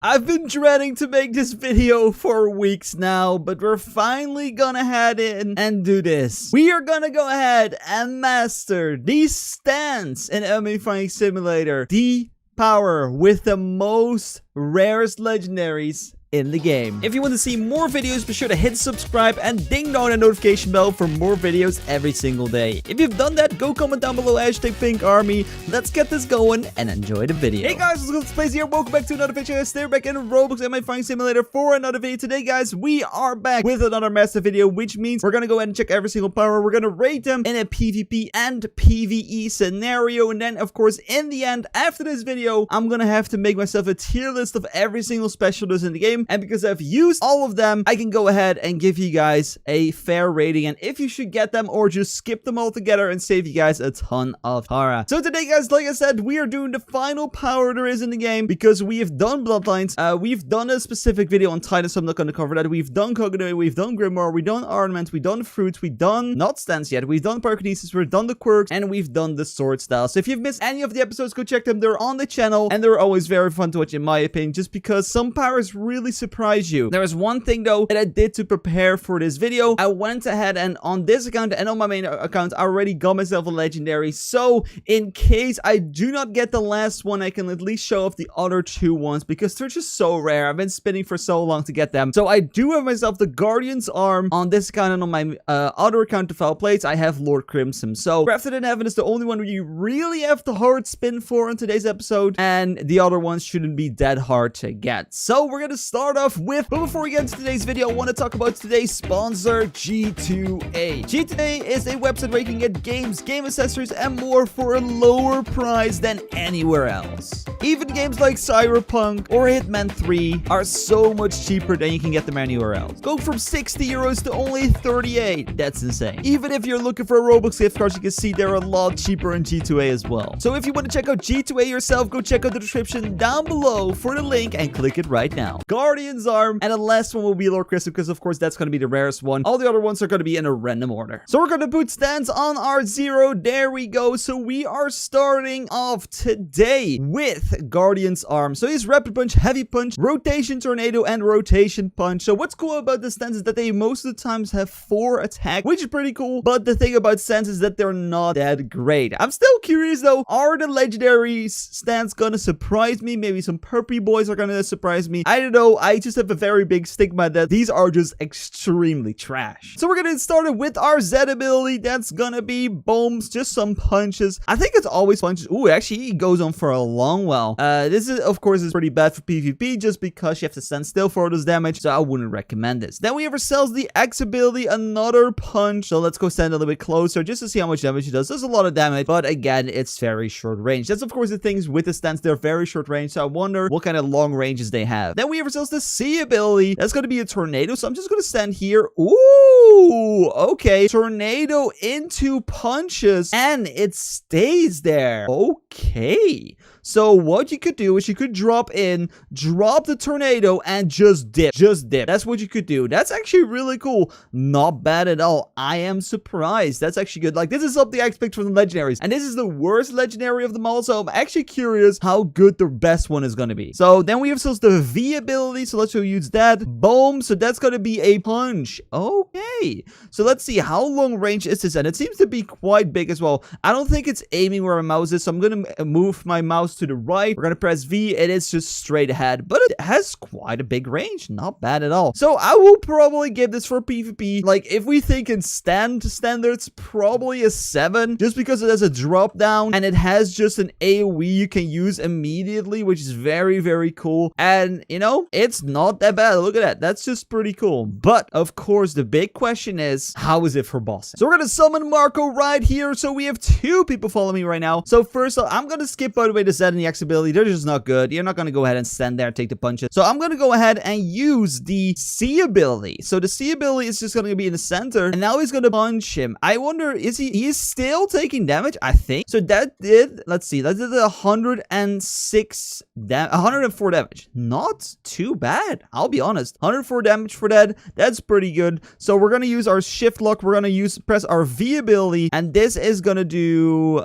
I've been dreading to make this video for weeks now, but we're finally gonna head in and do this. We are gonna go ahead and master these stands in Enemy Finding Simulator. The power with the most rarest legendaries in the game. If you want to see more videos, be sure to hit subscribe and ding dong the notification bell for more videos every single day. If you've done that, go comment down below #PinkArmy. Let's get this going and enjoy the video. Hey guys, Roblox Today here. Welcome back to another video. Today we're back in Roblox Enemy Finding Simulator for another video. Today guys, we are back with another massive video, which means we're gonna go ahead and check every single power. We're gonna rate them in a PvP and PvE scenario, and then of course in the end, after this video, I'm gonna have to make myself a tier list of every single specialist in the game. And because I've used all of them, I can go ahead and give you guys a fair rating and if you should get them or just skip them all together and save you guys a ton of Tara. So today guys, like I said, we are doing the final power there is in the game because we have done Bloodlines. We've done a specific video on Titan, so I'm not going to cover that. We've done Cognitive, we've done Grimoire, we've done Ornament, we've done Fruits, we've done not Stance yet, we've done Pyrokinesis, we've done the Quirks, and we've done the Sword Style. So if you've missed any of the episodes, go check them. They're on the channel and they're always very fun to watch in my opinion, just because some powers really surprise you. There was one thing though that I did to prepare for this video. I went ahead and on this account and on my main account, I already got myself a legendary. So in case I do not get the last one, I can at least show off the other two ones because they're just so rare. I've been spinning for so long to get them. So I do have myself the Guardian's Arm on this account, and on my other account, DefildPlays, I have Lord Crimson. So Crafted in Heaven is the only one you really have to hard spin for in today's episode, and the other ones shouldn't be that hard to get. So we're gonna start off with, but before we get into today's video, I want to talk about today's sponsor, G2A. G2A is a website where you can get games, game accessories, and more for a lower price than anywhere else. Even games like Cyberpunk or Hitman 3 are so much cheaper than you can get them anywhere else. Go from 60 euros to only 38. That's insane. Even if you're looking for a Roblox gift cards, you can see they're a lot cheaper in G2A as well. So if you want to check out G2A yourself, go check out the description down below for the link and click it right now. Guardian's Arm, and the last one will be Lord Crystal because of course that's going to be the rarest one. All the other ones are going to be in a random order. So we're going to put stands on our 0. There we go. So we are starting off today with Guardian's Arm. So he's Rapid Punch, Heavy Punch, Rotation Tornado, and Rotation Punch. So what's cool about the stands is that they most of the times have 4 attack, which is pretty cool. But the thing about stands is that they're not that great. I'm still curious though, are the legendary stands going to surprise me? Maybe some Perpy boys are going to surprise me. I don't know. I just have a very big stigma that these are just extremely trash. So we're gonna get started with our Z ability. That's gonna be bombs, just some punches. I think it's always punches. Ooh, actually he goes on for a long while. This is of course is pretty bad for PvP just because you have to stand still for all this damage, so I wouldn't recommend this. Then we have ourselves the X ability, another punch. So let's go stand a little bit closer just to see how much damage he does. There's a lot of damage, but again, it's very short range. That's of course the things with the stands, they're very short range, so I wonder what kind of long ranges they have. Then we have ourselves the C ability. That's going to be a tornado, so I'm just going to stand here. Ooh, okay. Tornado into punches, and it stays there. Okay. So what you could do is you could drop in, drop the tornado, and just dip. Just dip. That's what you could do. That's actually really cool. Not bad at all. I am surprised. That's actually good. Like, this is something I expect from the legendaries. And this is the worst legendary of them all. So I'm actually curious how good the best one is going to be. So then we have the V ability. So let's use that. Boom. So that's going to be a punch. Okay. So let's see. How long range is this? And it seems to be quite big as well. I don't think it's aiming where my mouse is. So I'm going to move my mouse to the right. We're gonna press V. It is just straight ahead, but it has quite a big range. Not bad at all. So I will probably give this for PvP. Like, if we think in standards, probably a 7, just because it has a drop down and it has just an AoE you can use immediately, which is very, very cool. And you know, it's not that bad. Look at that. That's just pretty cool. But of course, the big question is, how is it for bossing? So we're gonna summon Marco right here. So we have 2 people following me right now. So first I'm gonna skip, by the way, the Z and the X ability. They're just not good. You're not going to go ahead and stand there and take the punches. So I'm going to go ahead and use the C ability. So the C ability is just going to be in the center, and now he's going to punch him. I wonder, he is still taking damage, I think. So that did, let's see, that did 104 damage. Not too bad. I'll be honest. 104 damage for that. That's pretty good. So we're going to use our shift lock. We're going to press our V ability, and this is going to do,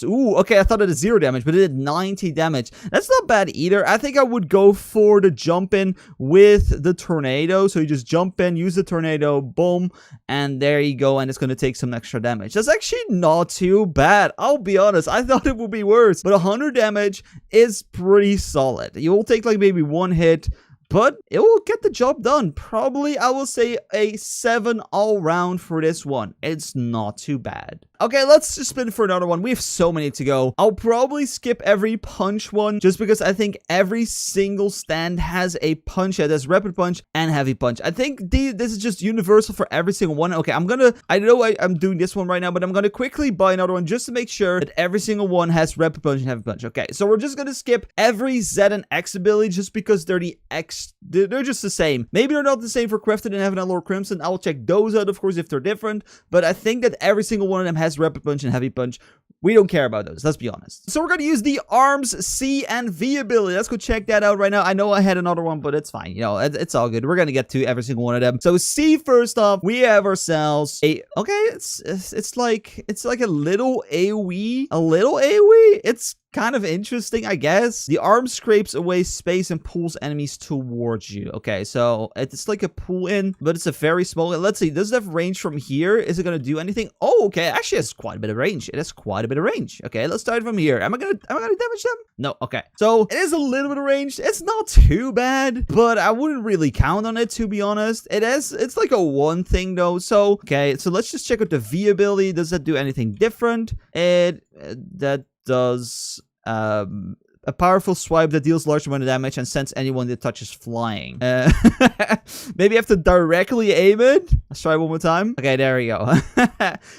Ooh, okay, I thought it did 0 damage, but it did 90 damage. That's not bad either. I think I would go for the jump in with the tornado. So you just jump in, use the tornado, boom, and there you go, and it's going to take some extra damage. That's actually not too bad. I'll be honest, I thought it would be worse, but 100 damage is pretty solid. You will take like maybe 1 hit, but it will get the job done. Probably, I will say a 7 all round for this one. It's not too bad. Okay, let's just spin for another one. We have so many to go. I'll probably skip every punch one just because I think every single stand has a punch that has rapid punch and heavy punch. I think this is just universal for every single one. Okay, I know I'm doing this one right now, but I'm gonna quickly buy another one just to make sure that every single one has rapid punch and heavy punch. Okay, so we're just gonna skip every Z and X ability just because they're they're just the same. Maybe they're not the same for Crafted and Heaven and Lord Crimson. I will check those out, of course, if they're different, but I think that every single one of them has rapid punch and heavy punch. We don't care about those, let's be honest. So we're gonna use the Arms C and V ability. Let's go check that out right now. I know I had another one, but it's fine. You know, it's all good. We're gonna get to every single one of them. So C, first off, we have ourselves a, okay, it's like a little AoE. It's kind of interesting, I guess. The arm scrapes away space and pulls enemies towards you. Okay, so it's like a pull in, but it's a very small. Let's see, does it have range from here? Is it gonna do anything? Oh, okay, actually has quite a bit of range. It has quite a bit of range. Okay, let's start from here. Am I gonna damage them? No. Okay, so it is a little bit of range. It's not too bad, but I wouldn't really count on it, to be honest. It's like a 1 thing though. So okay, so let's just check out the V ability. Does that do anything different? That does a powerful swipe that deals large amount of damage and sends anyone that touches flying. Maybe I have to directly aim it. Let's try one more time. Okay, there we go.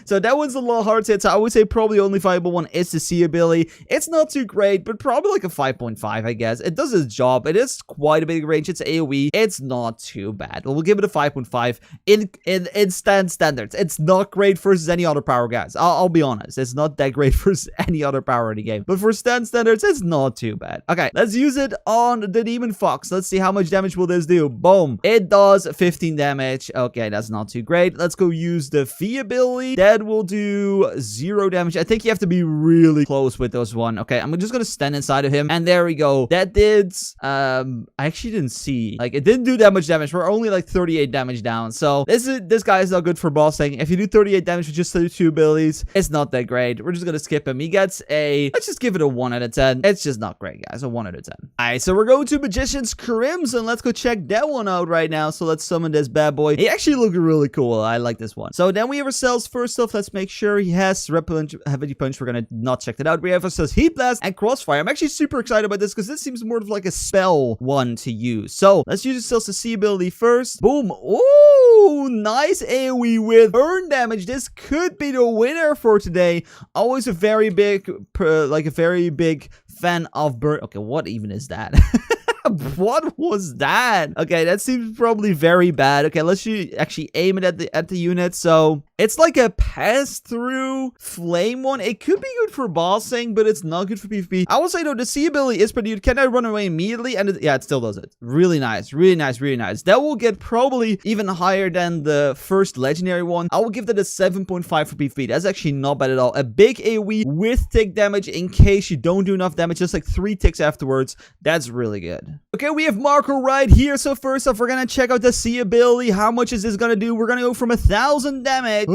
So that one's a little hard to hit. So I would say probably only viable one is the C ability. It's not too great, but probably like a 5.5, I guess. It does its job. It is quite a big range. It's AoE. It's not too bad. We'll give it a 5.5 in standards. It's not great versus any other power, guys. I'll be honest. It's not that great versus any other power in the game. But for standards, it's not too bad. Okay, let's use it on the Demon Fox. Let's see how much damage will this do. Boom. It does 15 damage. Okay, that's not too great. Let's go use the V ability. That will do 0 damage. I think you have to be really close with this one. Okay, I'm just gonna stand inside of him. And there we go. That did, I actually didn't see. Like, it didn't do that much damage. We're only like 38 damage down. So this guy is not good for bossing. If you do 38 damage with just 32 abilities, it's not that great. We're just gonna skip him. He gets a, let's just give it a 1 out of 10. It's just not great, guys. A 1 out of 10. Alright, so we're going to Magician's Crimson. Let's go check that one out right now. So let's summon this bad boy. He actually looks really cool. I like this one. So then we have ourselves, first off, let's make sure he has Heavy Punch. We're gonna not check that out. We have ourselves Heat Blast and Crossfire. I'm actually super excited about this because this seems more of like a spell one to use. So let's use ourselves the C ability first. Boom. Ooh, nice AoE with burn damage. This could be the winner for today. Always a very big, fan of burn. Okay, what even is that? What was that? Okay, that seems probably very bad. Okay, let's actually aim it at the unit. So it's like a pass-through flame one. It could be good for bossing, but it's not good for PvP. I will say though, the C ability is pretty good. Can I run away immediately? And yeah, it still does it. Really nice, really nice, really nice. That will get probably even higher than the first legendary one. I will give that a 7.5 for PvP. That's actually not bad at all. A big AoE with tick damage in case you don't do enough damage, just like 3 ticks afterwards. That's really good. Okay, we have Marco right here. So first off, we're gonna check out the C ability. How much is this gonna do? We're gonna go from 1,000 damage.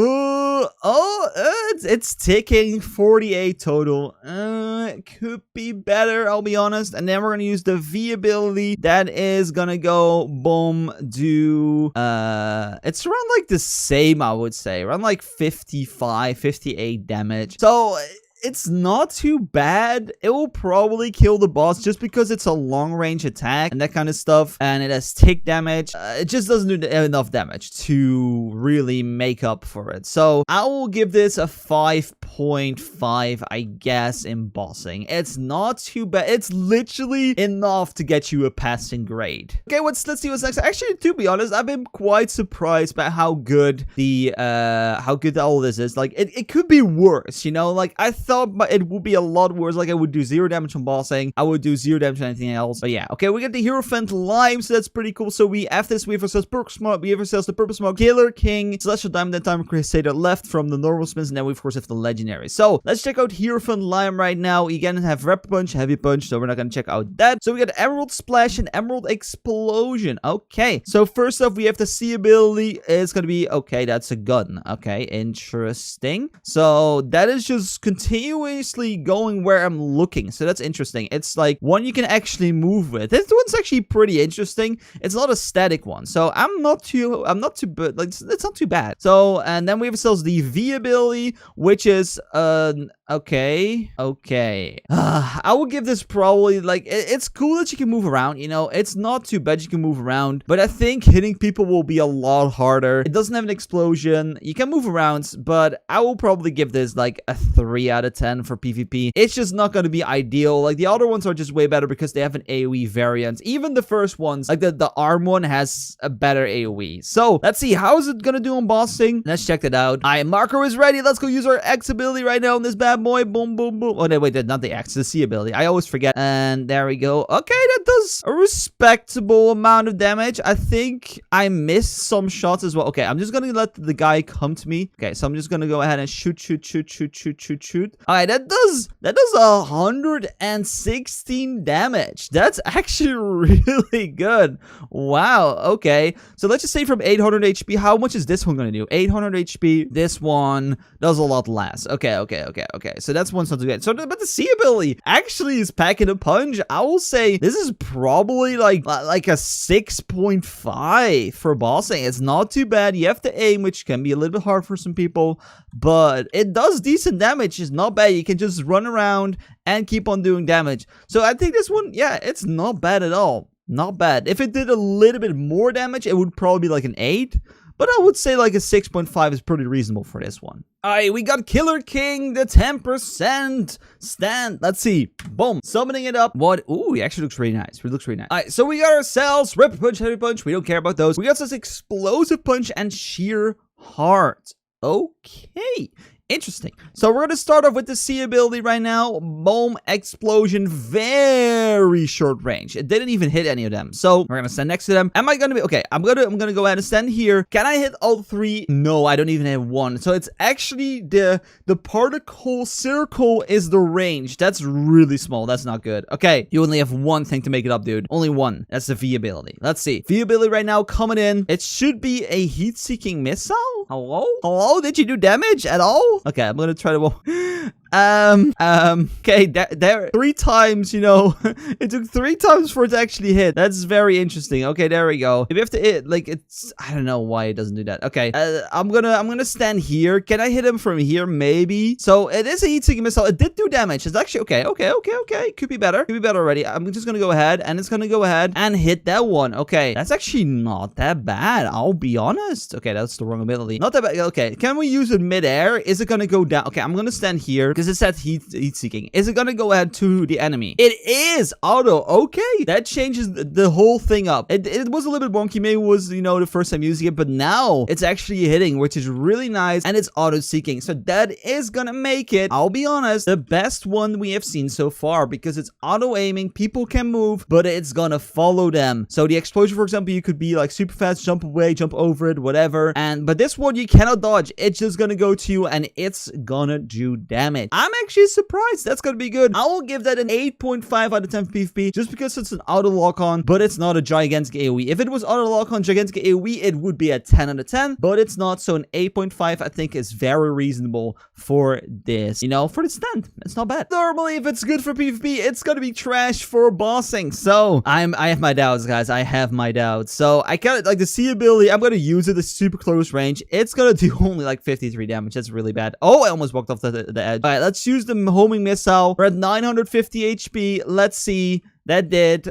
It's ticking 48 total. It could be better, I'll be honest. And then we're gonna use the V ability. That is gonna go boom, do it's around like the same, I would say. Around like 55, 58 damage. So it's not too bad. It will probably kill the boss just because it's a long range attack and that kind of stuff. And it has tick damage. It just doesn't do enough damage to really make up for it. So I will give this a 5.5, I guess, in bossing. It's not too bad. It's literally enough to get you a passing grade. Okay, let's see what's next. Actually, to be honest, I've been quite surprised by how good all this is. Like, it could be worse, you know? Like, I thought it would be a lot worse. Like, I would do 0 damage on bossing. I would do 0 damage on anything else. But yeah, okay, we got the Hierophant Lime, so that's pretty cool. So we after this, we have ourselves Purple Smoke, we have ourselves the Purple Smoke, Killer King, Celestial Diamond, that time Crusader left from the normal spins, and then we of course have the legendary. So let's check out Hierophant Lime right now. You can have Rapid Punch, Heavy Punch, so we're not gonna check out that. So we got Emerald Splash and Emerald Explosion. Okay, so first off, we have the C ability. It's gonna be, okay, that's a gun. Okay, interesting. So that is just continuously going where I'm looking. So that's interesting. It's like one you can actually move with. This one's actually pretty interesting. It's not a static one, so I'm not too bad. Like, it's not too bad. So, and then we have ourselves the V ability, which is okay. I will give this probably, like, it's cool that you can move around, you know. It's not too bad you can move around, but I think hitting people will be a lot harder. It doesn't have an explosion. You can move around, but I will probably give this like a 3 out of 10 for PvP. It's just not going to be ideal. Like, the other ones are just way better because they have an AoE variant. Even the first ones, like the arm one, has a better AoE. So let's see, how is it going to do on bossing? Let's check that out. All right, Marco is ready. Let's go use our X ability right now on this bad boy. Boom, boom, boom. Oh, no, wait, not the X, the C ability. I always forget. And there we go. Okay, that does a respectable amount of damage. I think I missed some shots as well. Okay, I'm just gonna let the guy come to me. Okay, so I'm just gonna go ahead and shoot. All right, that does 116 damage. That's actually really good. Wow. Okay, so let's just say from 800 HP, how much is this one gonna do? 800 HP. This one does a lot less. Okay. So that's one's not too good. So, but the C ability actually is packing a punch. I will say this is probably like a 6.5 for bossing. It's not too bad. You have to aim, which can be a little bit hard for some people, but it does decent damage. It's not bad. You can just run around and keep on doing damage. So I think this one, yeah, it's not bad at all. Not bad. If it did a little bit more damage, it would probably be like an 8. But I would say like a 6.5 is pretty reasonable for this one. Alright, we got Killer King, the 10% stand. Let's see. Boom. Summoning it up. What? Ooh, he actually looks really nice. It looks really nice. Alright, so we got ourselves Rapid Punch, Heavy Punch. We don't care about those. We got this Explosive Punch and Sheer Heart. Okay. Interesting. So we're going to start off with the C ability right now. Boom, explosion, very short range. It didn't even hit any of them. So we're going to stand next to them. Am I going to be okay? I'm going to go ahead and stand here. Can I hit all 3? No, I don't even have 1. So it's actually the particle circle is the range. That's really small. That's not good. Okay, you only have 1 thing to make it up, dude. Only 1. That's the V ability. Let's see. V ability right now coming in. It should be a heat-seeking missile. Hello? Hello? Did you do damage at all? Okay, I'm gonna try to... okay, there 3 times, you know. It took 3 times for it to actually hit. That's very interesting. Okay, there we go. If you have to hit, like, it's... I don't know why it doesn't do that. Okay, I'm gonna stand here. Can I hit him from here? Maybe. So, it is a heat-seeking missile. It did do damage. It's actually... Okay. Could be better. Could be better already. I'm just gonna go ahead, and it's gonna go ahead and hit that one. Okay, that's actually not that bad. I'll be honest. Okay, that's the wrong ability. Not that bad. Okay, can we use it mid-air? Is it gonna go down? Okay, I'm gonna stand here because it said heat-seeking. Is it gonna go ahead to the enemy? It is auto. Okay, that changes the whole thing up. It was a little bit wonky. Maybe it was, you know, the first time using it, but now it's actually hitting, which is really nice, and it's auto-seeking. So that is gonna make it, I'll be honest, the best one we have seen so far because it's auto-aiming. People can move, but it's gonna follow them. So the explosion, for example, you could be like super fast, jump away, jump over it, whatever. But this one you cannot dodge. It's just gonna go to you, and it's gonna do damage. I'm actually surprised. That's gonna be good. I will give that an 8.5 out of 10 for PvP just because it's an auto lock-on, but it's not a gigantic AoE. If it was auto lock-on gigantic AoE, it would be a 10 out of 10, but it's not. So an 8.5 I think is very reasonable for this, you know, for the stand. It's not bad. Normally, if it's good for PvP, it's gonna be trash for bossing. So I have my doubts, guys. I have my doubts. So I kind of like the C ability. I'm gonna use it at super close range. It's gonna do only like 53 damage. That's really bad. Oh, I almost walked off the edge. All right, let's use the homing missile. We're at 950 HP. Let's see. That did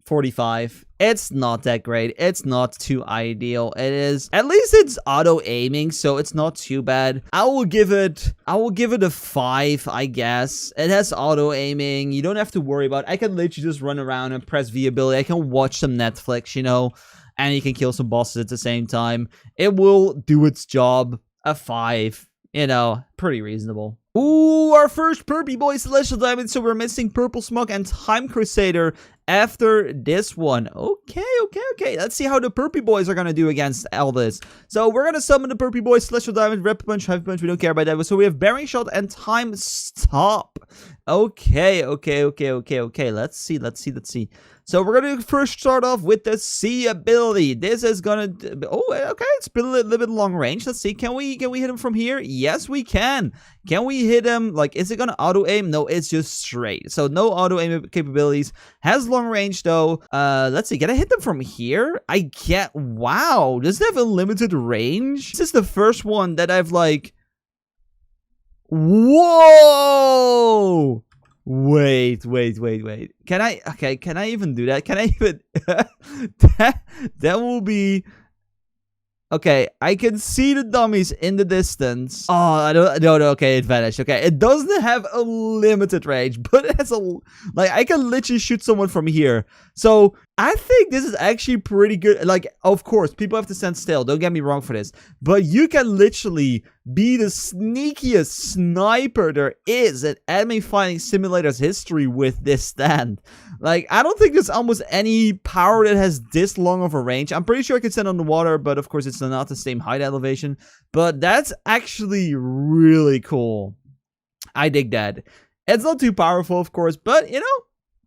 45. It's not that great. It's not too ideal. It is, at least it's auto aiming, so it's not too bad. I will give it a 5, I guess. It has auto aiming. You don't have to worry about it. I can literally just run around and press V ability. I can watch some Netflix, you know, and you can kill some bosses at the same time. It will do its job. A 5, you know, pretty reasonable. Ooh, our first Perpy Boy Celestial Diamond. So we're missing Purple Smoke and Time Crusader after this one. Okay. Let's see how the Perpy Boys are going to do against all this. So we're going to summon the Perpy Boy Celestial Diamond, Rep Punch, Heavy Punch. We don't care about that. So we have Bearing Shot and Time Stop. Okay. Let's see. So we're going to first start off with the C ability. This is going to... Oh, okay. It's been a little bit long range. Let's see. Can we hit him from here? Yes, we can. Can we hit him? Like, is it going to auto-aim? No, it's just straight. So no auto-aim capabilities. Has long range, though. Let's see. Can I hit them from here? I can't. Wow. Does it have unlimited range? This is the first one that I've, like... Whoa! Wait. Can I even do that? Can I even... that will be... Okay, I can see the dummies in the distance. Oh, I don't... No, okay, it vanished. Okay, it doesn't have a limited range, but it has a... Like, I can literally shoot someone from here. So, I think this is actually pretty good. Like, of course, people have to stand still. Don't get me wrong for this. But you can literally be the sneakiest sniper there is in Anime Fighting Simulator's history with this stand. Like, I don't think there's almost any power that has this long of a range. I'm pretty sure I can stand on the water, but of course it's not the same height elevation. But that's actually really cool. I dig that. It's not too powerful, of course, but, you know,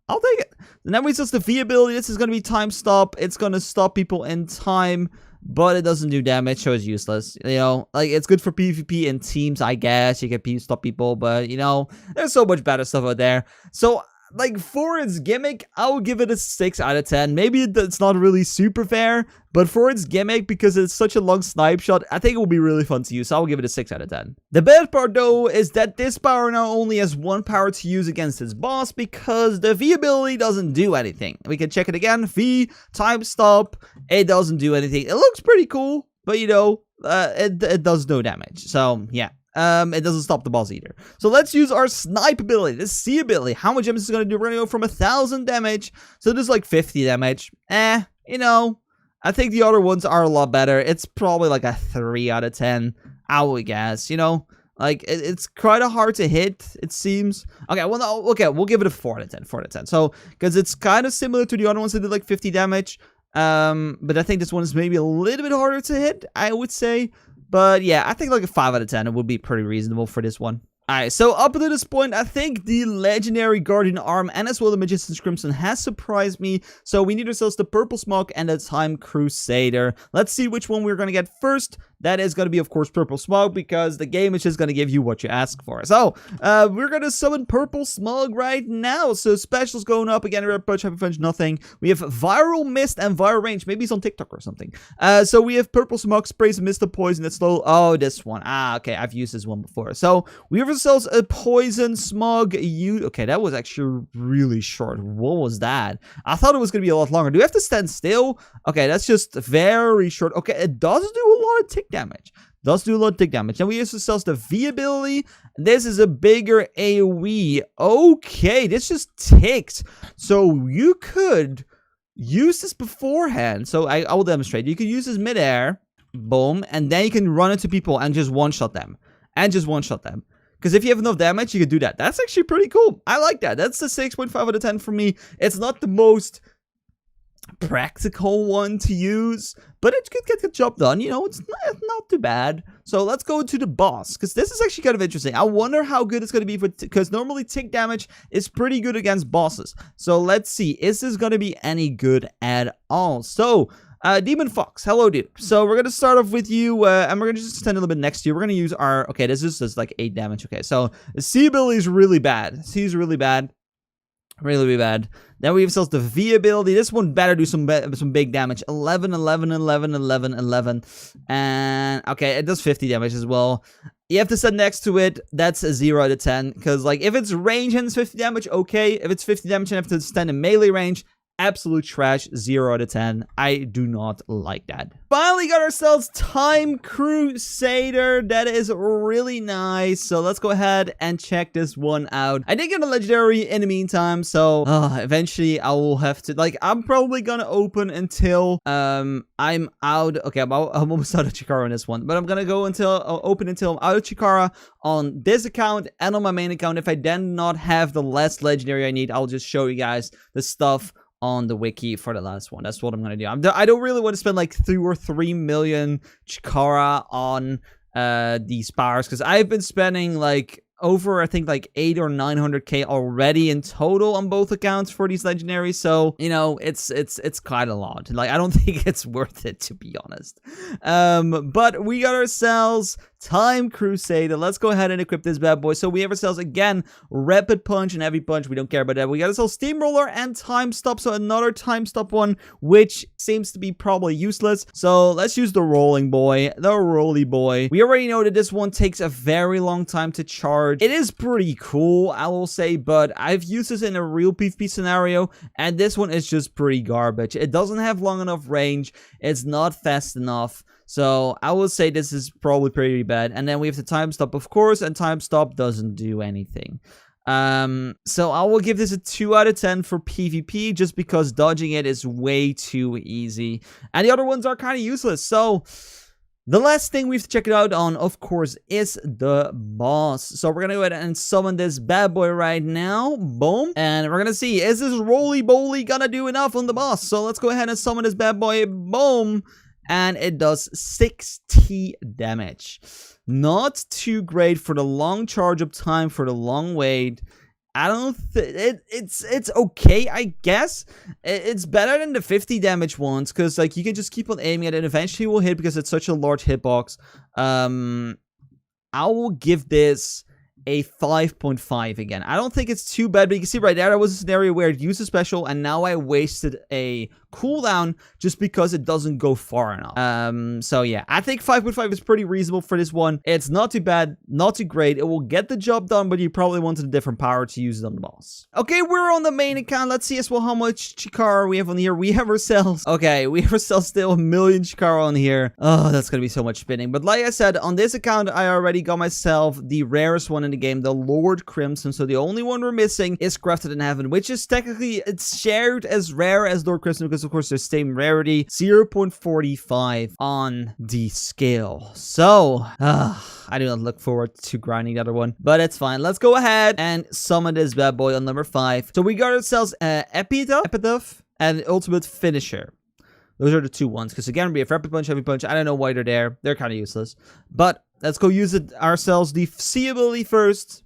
I'll take it. And then we just the V ability. This is going to be time stop. It's going to stop people in time, but it doesn't do damage, so it's useless. You know, like, it's good for PvP and teams, I guess. You can stop people, but, you know, there's so much better stuff out there. So, like, for its gimmick, I would give it a 6 out of 10. Maybe it's not really super fair, but for its gimmick, because it's such a long snipe shot, I think it will be really fun to use, so I will give it a 6 out of 10. The bad part, though, is that this power now only has one power to use against its boss, because the V ability doesn't do anything. We can check it again. V, time stop, it doesn't do anything. It looks pretty cool, but, you know, it does no damage. So, yeah. It doesn't stop the boss either. So let's use our snipe ability, the C ability. How much damage is it going to do? We're going to go from 1,000 damage. So there's like 50 damage. You know, I think the other ones are a lot better. It's probably like a 3 out of 10, I would guess, you know. Like, it's quite hard to hit, it seems. Okay, well, no, okay, we'll give it a 4 out of 10, 4 out of 10. So, because it's kind of similar to the other ones that did like 50 damage. But I think this one is maybe a little bit harder to hit, I would say. But yeah, I think like a 5 out of 10 it would be pretty reasonable for this one. Alright, so up to this point, I think the legendary Guardian Arm and as well the Magician's Crimson has surprised me. So we need ourselves the Purple Smoke and the Time Crusader. Let's see which one we're going to get first. That is going to be, of course, Purple Smoke, because the game is just going to give you what you ask for. So, we're going to summon Purple Smoke right now. So, specials going up again. Red Punch, Happy Punch, nothing. We have Viral Mist and Viral Range. Maybe it's on TikTok or something. So, we have Purple Smoke, sprays Mist of Poison. That's slow. Oh, this one. Ah, okay. I've used this one before. So, we have ourselves a Poison Smog. Okay, that was actually really short. What was that? I thought it was going to be a lot longer. Do we have to stand still? Okay, that's just very short. Okay, it does do a lot of tick damage. Does do a lot of tick damage. Then we use ourselves the V ability. This is a bigger AoE. Okay, this just ticks. So you could use this beforehand. So I will demonstrate. You could use this midair. Boom. And then you can run into people and just one-shot them. Because if you have enough damage, you can do that. That's actually pretty cool. I like that. That's the 6.5 out of 10 for me. It's not the most practical one to use, but it could get the job done. You know, it's not too bad. So let's go to the boss, because this is actually kind of interesting. I wonder how good it's going to be for, because normally tick damage is pretty good against bosses. So let's see, is this going to be any good at all? So Demon Fox, hello dude. So we're going to start off with you, and we're going to just stand a little bit next to you. We're going to use our, okay, this is just like 8 damage. Okay, so the C ability is really bad. C is really bad. Really bad. Then we have ourselves the V ability. This one better do some big damage. 11, 11, 11, 11, 11. And, okay, it does 50 damage as well. You have to set next to it. That's a 0 out of 10. Because, like, if it's range and it's 50 damage, okay. If it's 50 damage and I have to stand in melee range, absolute trash, 0 out of 10. I do not like that. Finally got ourselves Time Crusader. That is really nice. So let's go ahead and check this one out. I did get a legendary in the meantime, so eventually I will have to, like, I'm probably gonna open until I'm out. Okay, I'm almost out of Chikara on this one, but I'm gonna go until open until I'm out of Chikara on this account and on my main account. If I then not have the last legendary I need, I'll just show you guys the stuff on the wiki for the last one. That's what I'm gonna do. I don't really want to spend like 2 or 3 million Chikara on these powers, because I've been spending like over, I think, like 800 or 900k already in total on both accounts for these legendaries. So, you know, it's quite a lot. Like, I don't think it's worth it, to be honest. But we got ourselves Time Crusader. Let's go ahead and equip this bad boy. So we have ourselves, again, Rapid Punch and Heavy Punch. We don't care about that. We got ourselves Steamroller and Time Stop. So another Time Stop one, which seems to be probably useless. So let's use the Rolling Boy, the Rolly Boy. We already know that this one takes a very long time to charge. It is pretty cool, I will say, but I've used this in a real PvP scenario, and this one is just pretty garbage. It doesn't have long enough range. It's not fast enough. So I would say this is probably pretty bad. And then we have the Time Stop, of course, and Time Stop doesn't do anything. So I will give this a 2 out of 10 for PvP, just because dodging it is way too easy. And the other ones are kind of useless. So the last thing we have to check it out on, of course, is the boss. So we're going to go ahead and summon this bad boy right now. Boom. And we're going to see, is this Roly Boly going to do enough on the boss? So let's go ahead and summon this bad boy. Boom. And it does 60 damage. Not too great for the long charge up time, for the long wait. I don't think it's okay, I guess. It's better than the 50 damage ones, because like you can just keep on aiming at it and eventually will hit, because it's such a large hitbox. I will give this a 5.5 again. I don't think it's too bad, but you can see right there was a scenario where it used a special and now I wasted a cooldown just because it doesn't go far enough. So yeah, I think 5.5 is pretty reasonable for this one. It's not too bad, not too great. It will get the job done, but you probably wanted a different power to use it on the boss. Okay, we're on the main account. Let's see as well how much Chikara we have on here. We have ourselves, okay, we have ourselves still 1 million Chikara on here. Oh, that's gonna be so much spinning. But like I said, on this account, I already got myself the rarest one in the game, the Lord Crimson. So the only one we're missing is Crafted in Heaven, which is technically, it's shared as rare as Lord Crimson, because of course there's same rarity, 0.45 on the scale. So I do not look forward to grinding the other one, but it's fine. Let's go ahead and summon this bad boy on number 5. So we got ourselves Epitaph and Ultimate Finisher. Those are the two ones, because again, we have Rapid Punch, Heavy Punch. I don't know why they're there. They're kind of useless. But let's go use it ourselves. The C ability first.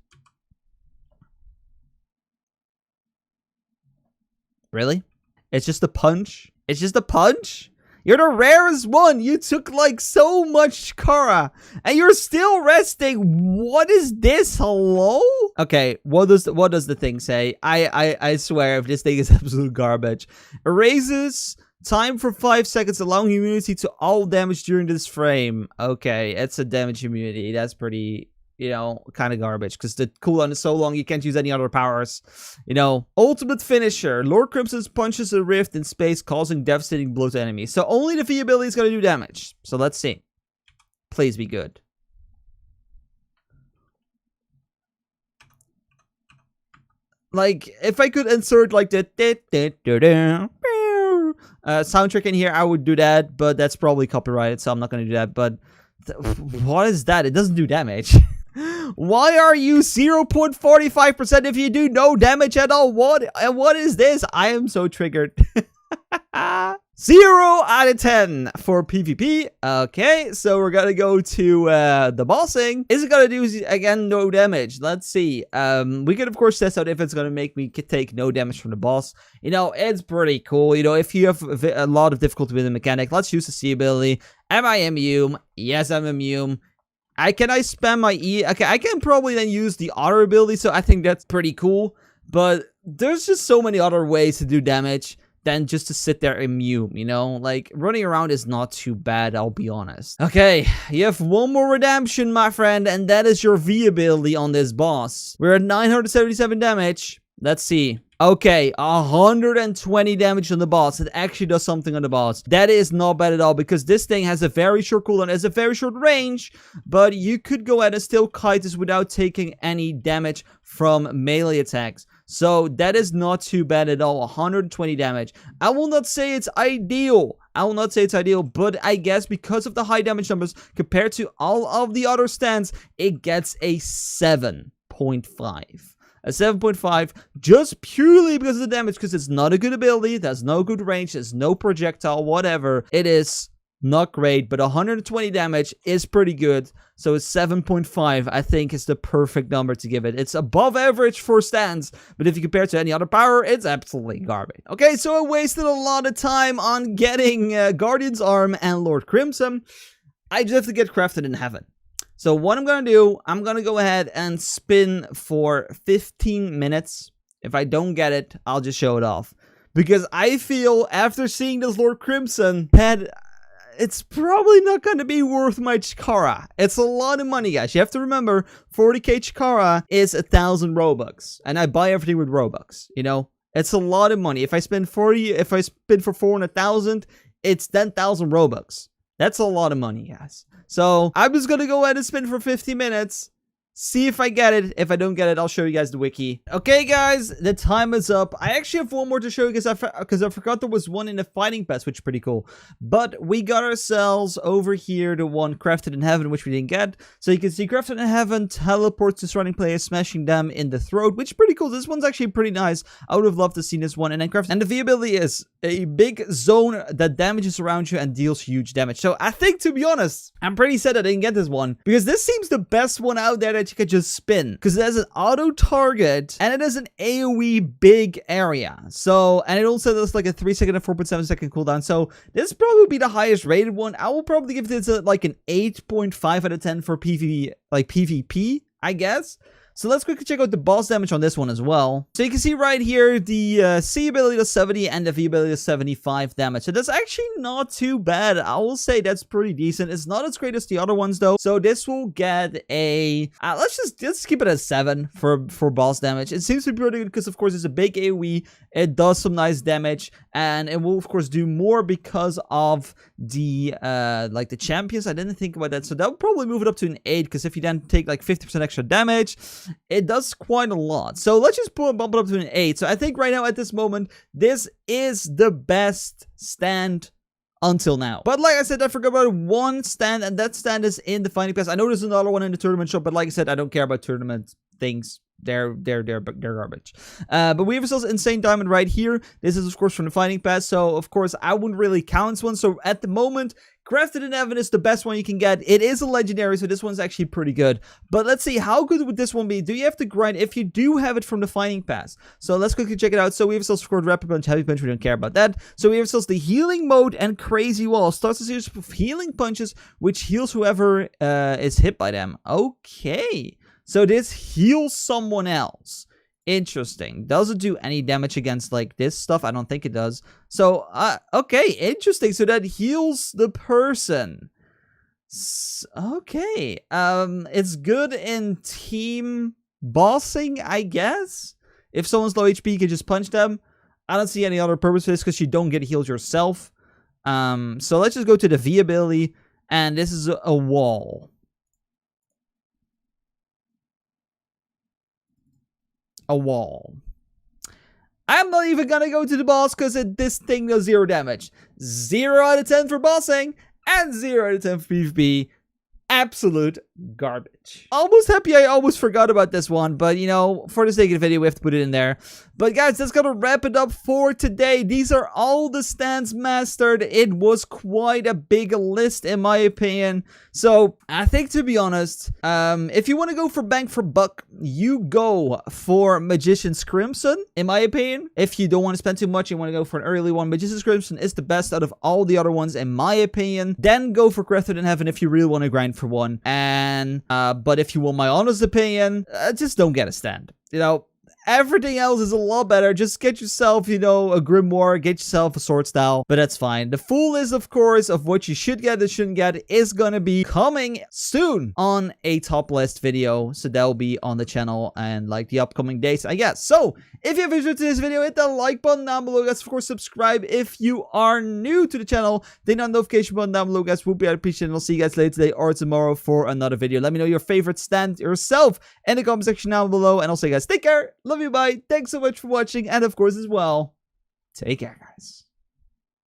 Really? It's just a punch? It's just a punch? You're the rarest one. You took like so much Chikara and you're still resting. What is this? Hello? Okay, what does the thing say? I swear if this thing is absolute garbage. Erases time for 5 seconds, allowing immunity to all damage during this frame. Okay, it's a damage immunity. That's pretty, you know, kind of garbage, because the cooldown is so long you can't use any other powers. You know, Ultimate Finisher. Lord Crimson punches a rift in space, causing devastating blow to enemies. So only the V ability is going to do damage. So let's see. Please be good. Like, if I could insert like the soundtrack in here, I would do that, but that's probably copyrighted, so I'm not going to do that. But what is that? It doesn't do damage. Why are you 0.45% if you do no damage at all? What is this? I am so triggered. 0 out of 10 for PvP. Okay, so we're gonna go to the bossing. Is it gonna do, again, no damage? Let's see. We could, of course, test out if it's gonna make me take no damage from the boss. You know, it's pretty cool. You know, if you have a lot of difficulty with the mechanic, let's use the C ability. Am I immune? Yes, I'm immune. Can I spam my E? Okay, I can probably then use the other ability, so I think that's pretty cool. But there's just so many other ways to do damage than just to sit there immune, you know? Like, running around is not too bad, I'll be honest. Okay, you have one more redemption, my friend, and that is your V ability on this boss. We're at 977 damage. Let's see. Okay, 120 damage on the boss. It actually does something on the boss. That is not bad at all because this thing has a very short cooldown. It has a very short range, but you could go ahead and still kite this without taking any damage from melee attacks. So that is not too bad at all. 120 damage. I will not say it's ideal. But I guess because of the high damage numbers compared to all of the other stands, it gets a 7.5. A 7.5 just purely because of the damage, because it's not a good ability, there's no good range, there's no projectile, whatever. It is not great, but 120 damage is pretty good. So it's 7.5, I think, is the perfect number to give it. It's above average for stands, but if you compare it to any other power, it's absolutely garbage. Okay, so I wasted a lot of time on getting Guardian's Arm and Lord Crimson. I just have to get crafted in heaven. So what I'm going to do, I'm going to go ahead and spin for 15 minutes. If I don't get it, I'll just show it off. Because I feel, after seeing this Lord Crimson, that it's probably not going to be worth my Chikara. It's a lot of money, guys. You have to remember, 40k Chikara is 1,000 Robux. And I buy everything with Robux, you know? It's a lot of money. If I spend 40, if I spin for 400,000, it's 10,000 Robux. That's a lot of money, guys. So I'm just going to go ahead and spin for 50 minutes. See if I get it. If I don't get it, I'll show you guys the wiki. Okay, guys, the time is up. I actually have one more to show you because I forgot there was one in the fighting pass, which is pretty cool. But we got ourselves over here the one crafted in heaven, which we didn't get. So you can see crafted in heaven teleports to surrounding players, smashing them in the throat, which is pretty cool. This one's actually pretty nice. I would have loved to see this one. And then crafted. And the V ability is a big zone that damages around you and deals huge damage. So I think, to be honest, I'm pretty sad I didn't get this one because this seems the best one out there that you could just spin, because it has an auto target and it has an AoE big area. So, and it also does like a 3-second and 4.7 second cooldown. So this probably be the highest rated one. I will probably give this like an 8.5 out of 10 for PvP, I guess. So let's quickly check out the boss damage on this one as well. So you can see right here, the C ability does 70 and the V ability does 75 damage. So that's actually not too bad. I will say that's pretty decent. It's not as great as the other ones though. So this will get a, let's keep it at 7 for boss damage. It seems to be pretty good because of course it's a big AoE. It does some nice damage and it will of course do more because of the, like the champions. I didn't think about that. So that would probably move it up to an 8 because if you then take like 50% extra damage, it does quite a lot. So let's just bump it up to an 8. So I think right now at this moment, this is the best stand until now. But like I said, I forgot about one stand, and that stand is in the fighting pass. I know there's another one in the tournament shop, but like I said, I don't care about tournament things. They're garbage. But we have ourselves Insane Diamond right here. This is of course from the fighting pass, so of course I wouldn't really count this one. So at the moment, Crafted in Heaven is the best one you can get. It is a legendary, so this one's actually pretty good. But let's see, how good would this one be? Do you have to grind if you do have it from the fighting pass? So let's quickly check it out. So we have ourselves scored Rapid Punch, Heavy Punch, we don't care about that. So we have ourselves the Healing Mode and Crazy Wall. Starts a series of healing punches, which heals whoever is hit by them. Okay. So this heals someone else. Interesting. Does it do any damage against like this stuff? I don't think it does. So, okay, interesting. So that heals the person. Okay. It's good in team bossing, I guess. If someone's low HP, you can just punch them. I don't see any other purpose for this because you don't get healed yourself. So let's just go to the V ability, and this is a wall. A wall. I'm not even gonna go to the boss because this thing does 0 damage. 0 out of 10 for bossing and 0 out of 10 for PvP. Absolute garbage. Almost happy I almost forgot about this one, but you know, for the sake of the video, we have to put it in there. But guys, that's gonna wrap it up for today. These are all the stands mastered. It was quite a big list in my opinion. So I think, to be honest, if you want to go for bang for buck, you go for Magician's Crimson, in my opinion. If you don't want to spend too much, you want to go for an early one, Magician's Crimson is the best out of all the other ones, in my opinion. Then go for Crafted in Heaven if you really want to grind for one. And but if you want my honest opinion, just don't get a stand. You know, everything else is a lot better. Just get yourself, you know, a grimoire, get yourself a sword style, but that's fine. The full list, of course, of what you should get and shouldn't get is gonna be coming soon on a top list video. So that'll be on the channel and like the upcoming days, I guess. So if you have enjoyed this video, hit that like button down below, guys. Of course, subscribe if you are new to the channel. Then that notification button down below, guys. Would be appreciated. And I'll see you guys later today or tomorrow for another video. Let me know your favorite stand yourself in the comment section down below. And I'll say, guys, take care. Love you. Bye. Thanks so much for watching. And of course, as well, take care, guys.